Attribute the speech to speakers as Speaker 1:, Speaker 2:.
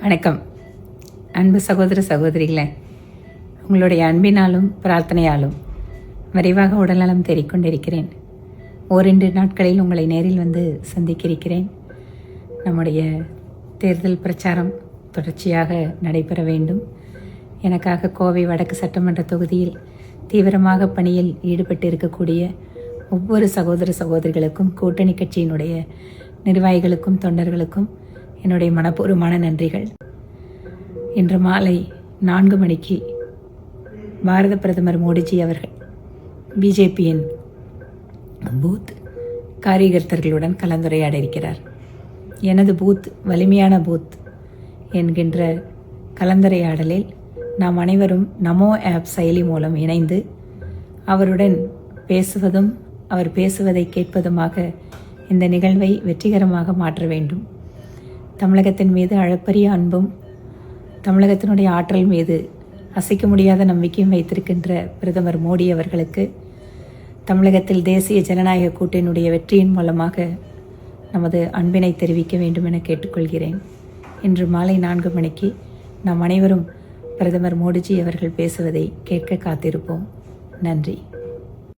Speaker 1: வணக்கம். அன்பு சகோதர சகோதரிகளே, உங்களுடைய அன்பினாலும் பிரார்த்தனையாலும் விரைவாக உடல்நலம் தேறிக்கொண்டிருக்கிறேன். ஓரிரு நாட்களில் உங்களை நேரில் வந்து சந்திக்கிறேன். நம்முடைய தேர்தல் பிரச்சாரம் தொடர்ச்சியாக நடைபெற வேண்டும். எனக்காக கோவை வடக்கு சட்டமன்ற தொகுதியில் தீவிரமாக பணியில் ஈடுபட்டு இருக்கக்கூடிய ஒவ்வொரு சகோதர சகோதரிகளுக்கும், கூட்டணி கட்சியினுடைய நிர்வாகிகளுக்கும், தொண்டர்களுக்கும் என்னுடைய மனப்பூர்வமான நன்றிகள். இன்று மாலை 4 மணிக்கு பாரத பிரதமர் மோடிஜி அவர்கள் பிஜேபியின் பூத் காரியகர்த்தர்களுடன் கலந்துரையாட இருக்கிறார். எனது பூத் வலிமையான பூத் என்கின்ற கலந்துரையாடலில் நாம் அனைவரும் நமோ ஆப் செயலி மூலம் இணைந்து அவருடன் பேசுவதும் அவர் பேசுவதை கேட்பதுமாக இந்த நிகழ்வை வெற்றிகரமாக மாற்ற வேண்டும். தமிழகத்தின் மீது அளப்பரிய அன்பும் தமிழகத்தினுடைய ஆற்றல் மீது அசைக்க முடியாத நம்பிக்கையும் வைத்திருக்கின்ற பிரதமர் மோடி அவர்களுக்கு தமிழகத்தில் தேசிய ஜனநாயக கூட்டணியுடைய வெற்றியின் மூலமாக நமது அன்பினை தெரிவிக்க வேண்டும் என கேட்டுக்கொள்கிறேன். இன்று மாலை 4 மணிக்கு நாம் அனைவரும் பிரதமர் மோடிஜி அவர்கள் பேசுவதை கேட்க காத்திருப்போம். நன்றி.